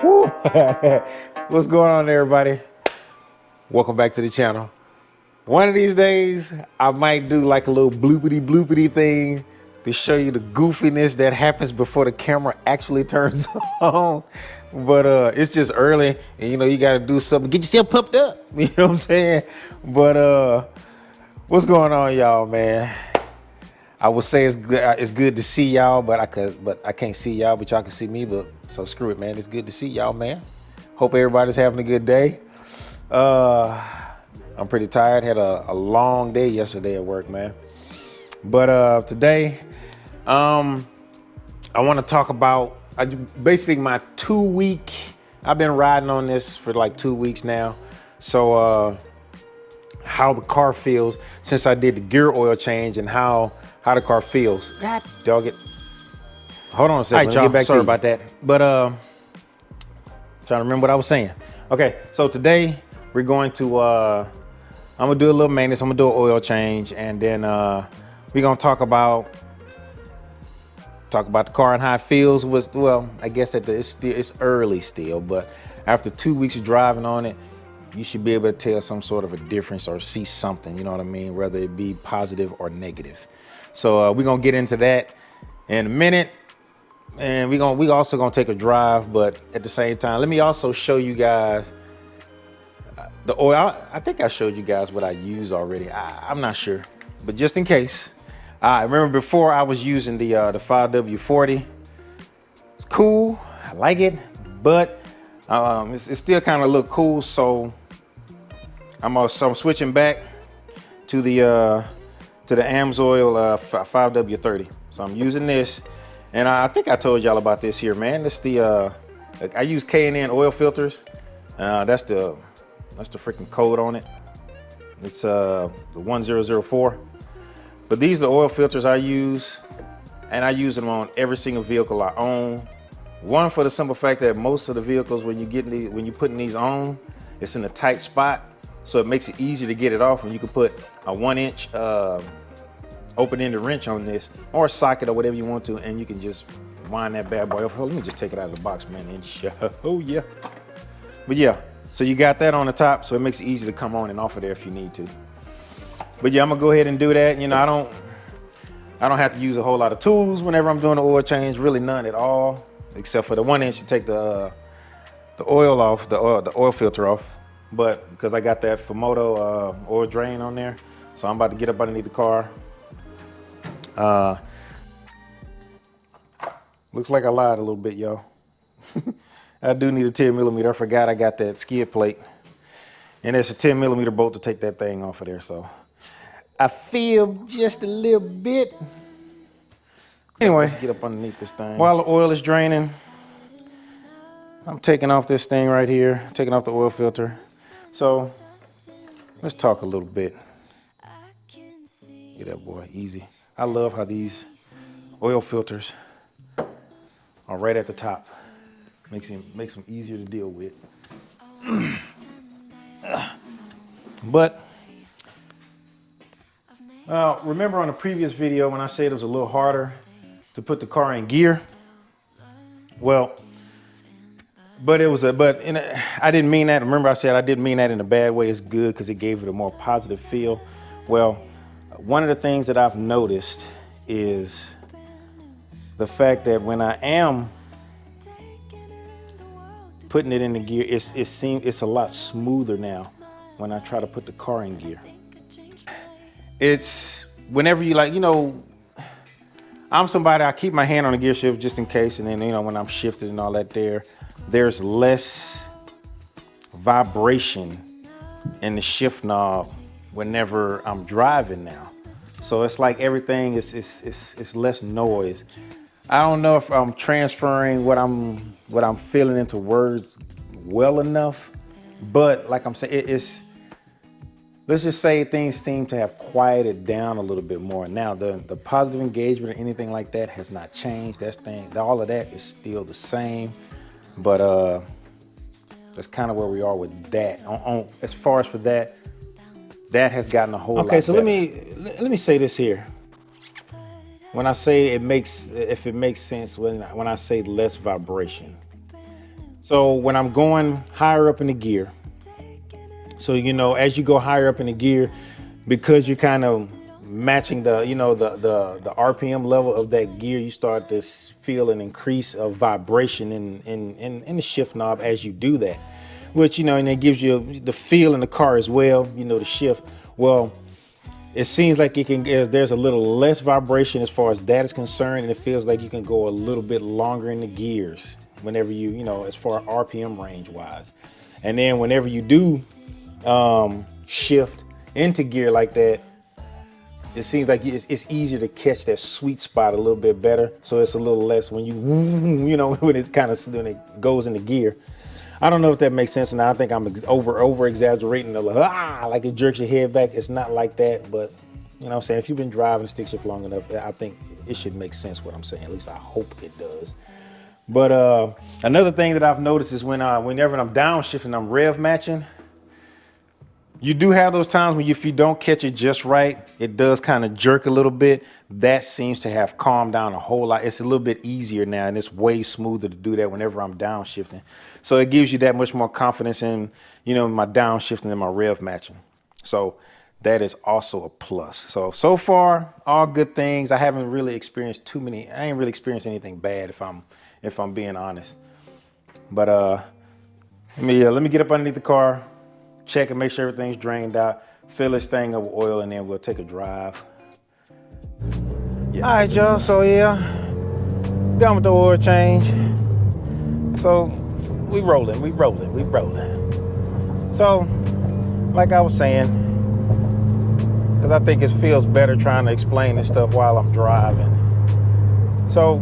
Woo. What's going on, everybody? Welcome back to the channel. One of these days, I might do like a little bloopity thing to show you the goofiness that happens before the camera actually turns on. But it's just early, and you know you got to do something, get yourself pumped up. You know what I'm saying? But what's going on, y'all, man? I would say it's good to see y'all, but I can't see y'all, but y'all can see me. But so screw it, man. It's good to see y'all, man. Hope everybody's having a good day. I'm pretty tired. Had a long day yesterday at work, man. But today, I want to talk about basically my 2 week. I've been riding on this for like 2 weeks now. So how the car feels since I did the gear oil change and how the car feels. God dog it. Hold on a second. All right, y'all. Sorry about that. But trying to remember what I was saying. Okay, so today we're going to I'm gonna do a little maintenance. I'm gonna do an oil change, and then we're gonna talk about the car and how it feels. Well, I guess it's early still, but after 2 weeks of driving on it, you should be able to tell some sort of a difference or see something, you know what I mean? Whether it be positive or negative. So we're gonna get into that in a minute, and we also gonna take a drive. But at the same time, let me also show you guys the oil. I think I showed you guys what I use already. I'm not sure, but just in case. I remember before I was using the 5W40. It's cool, I like it, but it still kind of look cool. So I'm switching back to the Amsoil 5W30. So I'm using this, and I think I told y'all about this here, man. It's the I use K&N oil filters. That's the freaking code on it. It's the 1004. But these are the oil filters I use, and I use them on every single vehicle I own. One, for the simple fact that most of the vehicles, when you're putting these on, it's in a tight spot, so it makes it easy to get it off. And you can put a 1-inch open-ended wrench on this, or a socket, or whatever you want to, and you can just wind that bad boy off. Let me just take it out of the box, man. Oh yeah. But yeah, so you got that on the top, so it makes it easy to come on and off of there if you need to. But yeah, I'm gonna go ahead and do that. You know, I don't have to use a whole lot of tools whenever I'm doing the oil change, really none at all, except for the 1-inch to take the oil off, the oil filter off. But because I got that MoJo oil drain on there, so I'm about to get up underneath the car. Looks like I lied a little bit, y'all. I do need a 10mm. I forgot I got that skid plate, and it's a 10mm bolt to take that thing off of there. So I feel just a little bit. Anyway, let's get up underneath this thing. While the oil is draining, I'm taking off this thing right here, taking off the oil filter. So let's talk a little bit. Get that boy easy. I love how these oil filters are right at the top. Makes them easier to deal with. But remember on the previous video when I said it was a little harder to put the car in gear? Well, I didn't mean that. Remember I said I didn't mean that in a bad way. It's good because it gave it a more positive feel. Well, one of the things that I've noticed is the fact that when I am putting it in the gear, it's a lot smoother now when I try to put the car in gear. It's whenever you like, you know, I'm somebody, I keep my hand on the gear shift just in case, and then, you know, when I'm shifted and all that, there's less vibration in the shift knob whenever I'm driving now. So it's like everything is less noise. I don't know if I'm transferring what I'm feeling into words well enough, but like I'm saying, let's just say things seem to have quieted down a little bit more. Now the positive engagement or anything like that has not changed. All of that is still the same, but that's kind of where we are with that. As far as for that has gotten a whole lot better. Okay, so let me say this here. When I say if it makes sense, when I say less vibration. So when I'm going higher up in the gear, so, you know, as you go higher up in the gear, because you're kind of matching the, you know, the RPM level of that gear, you start to feel an increase of vibration in the shift knob as you do that, which, you know, and it gives you the feel in the car as well, you know, the shift. Well, it seems like it can, there's a little less vibration as far as that is concerned, and it feels like you can go a little bit longer in the gears whenever you know, as far as RPM range wise. And then whenever you do shift into gear like that, it seems like it's easier to catch that sweet spot a little bit better. So it's a little less when you know, when it kind of, when it goes into gear. I don't know if that makes sense, and I think I'm over exaggerating the like it jerks your head back. It's not like that, but you know what I'm saying, if you've been driving stick shift long enough, I think it should make sense what I'm saying. At least I hope it does. But another thing that I've noticed is whenever I'm downshifting, I'm rev matching. You do have those times when if you don't catch it just right, it does kind of jerk a little bit. That seems to have calmed down a whole lot. It's a little bit easier now, and it's way smoother to do that whenever I'm downshifting. So it gives you that much more confidence in, you know, my downshifting and my rev matching. So that is also a plus. So far, all good things. I haven't really experienced too many. I ain't really experienced anything bad if I'm being honest. But let me get up underneath the car, check and make sure everything's drained out, fill this thing up with oil, and then we'll take a drive. Yeah. All right, y'all, so yeah, done with the oil change. So we rolling. So like I was saying, because I think it feels better trying to explain this stuff while I'm driving. So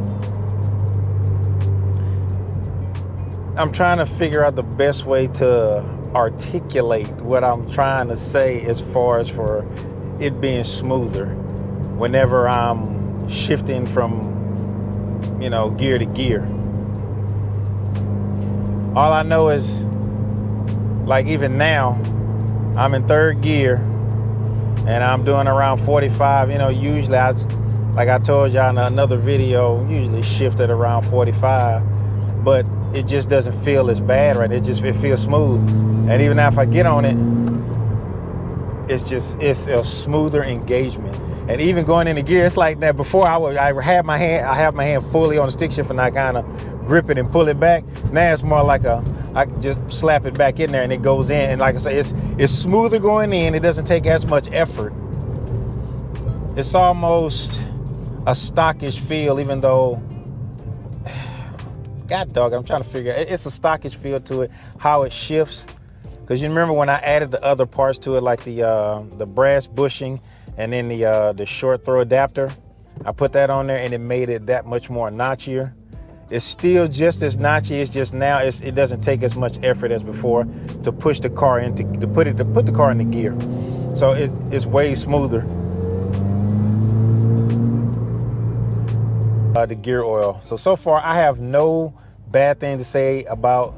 I'm trying to figure out the best way to articulate what I'm trying to say as far as for it being smoother whenever I'm shifting from, you know, gear to gear. All I know is, like, even now I'm in third gear and I'm doing around 45. You know, usually like I told y'all in another video, usually shift at around 45, but it just doesn't feel as bad, right? It feels smooth. And even now if I get on it, it's a smoother engagement. And even going into gear, it's like that. Before I have my hand fully on the stick shift and I kind of grip it and pull it back. Now it's more like I can just slap it back in there and it goes in. And like I say, it's smoother going in. It doesn't take as much effort. It's almost a stockish feel, even though, God dog, I'm trying to figure out. It's a stockish feel to it, how it shifts. Because you remember when I added the other parts to it, like the brass bushing and then the short throw adapter, I put that on there and it made it that much more notchier. It's still just as notchy. It's just now it doesn't take as much effort as before to push the car to put the car into gear. So it's way smoother. The gear oil. So far I have no bad thing to say about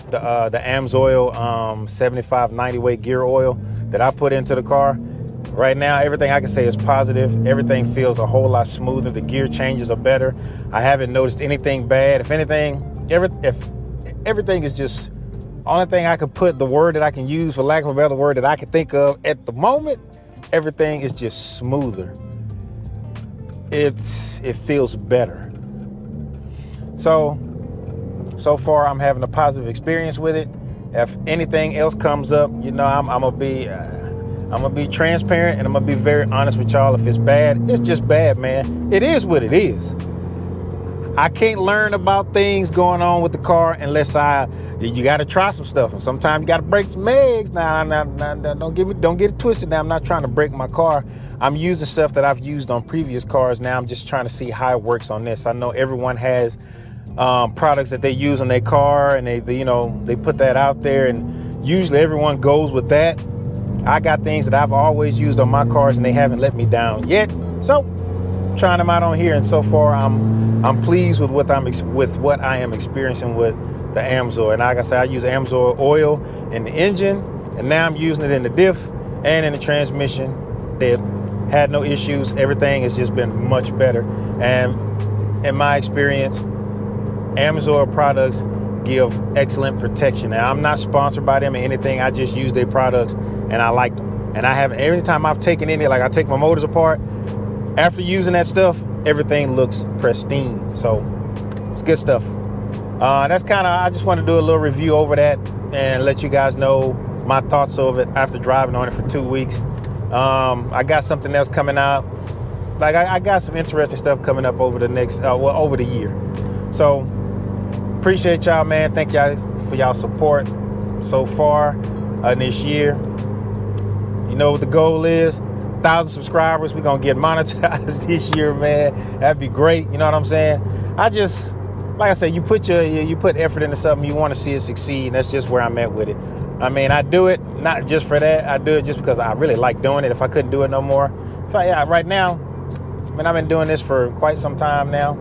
the Amsoil 75-90 weight gear oil that I put into the car. Right now, everything I can say is positive. Everything feels a whole lot smoother. The gear changes are better. I haven't noticed anything bad. If anything, everything is just, only thing I could put, the word that I can use, for lack of a better word that I can think of at the moment, everything is just smoother. It feels better. So far I'm having a positive experience with it. If anything else comes up, you know, I'm gonna be transparent and I'm gonna be very honest with y'all. If it's bad, it's just bad, man. It is what it is. I can't learn about things going on with the car unless you gotta try some stuff. And sometimes you gotta break some eggs. Now, don't get it twisted. Now, I'm not trying to break my car. I'm using stuff that I've used on previous cars. Now I'm just trying to see how it works on this. I know everyone has products that they use on their car, and they put that out there, and usually everyone goes with that. I got things that I've always used on my cars and they haven't let me down yet. So trying them out on here, and so far I'm pleased with what I am experiencing with the Amsoil. And like I said, I use Amsoil oil in the engine, and now I'm using it in the diff and in the transmission. They had no issues. Everything has just been much better. And in my experience, Amsoil products give excellent protection. Now, I'm not sponsored by them or anything. I just use their products and I like them. And I have, every time I've taken any, like I take my motors apart, after using that stuff, everything looks pristine. So it's good stuff. That's kind of, I just want to do a little review over that and let you guys know my thoughts of it after driving on it for 2 weeks. I got something else coming out. Like I got some interesting stuff coming up over the next, over the year. So appreciate y'all, man. Thank y'all for y'all support so far this year. You know what the goal is? 1,000 subscribers. We're gonna get monetized this year, man. That'd be great. You know what I'm saying? Like I said, you put effort into something, you want to see it succeed. And that's just where I'm at with it. I mean, I do it not just for that. I do it just because I really like doing it. If I couldn't do it no more, right now, I mean, I've been doing this for quite some time now,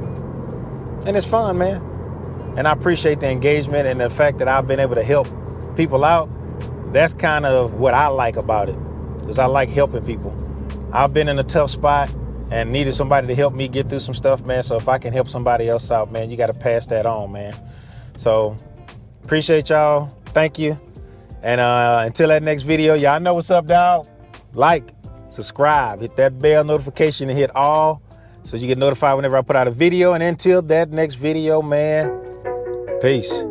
and it's fun, man. And I appreciate the engagement and the fact that I've been able to help people out. That's kind of what I like about it, because I like helping people. I've been in a tough spot and needed somebody to help me get through some stuff, man. So if I can help somebody else out, man, you got to pass that on, man. So appreciate y'all. Thank you. And until that next video, y'all know what's up, dog. Like, subscribe, hit that bell notification and hit all so you get notified whenever I put out a video. And until that next video, man, peace.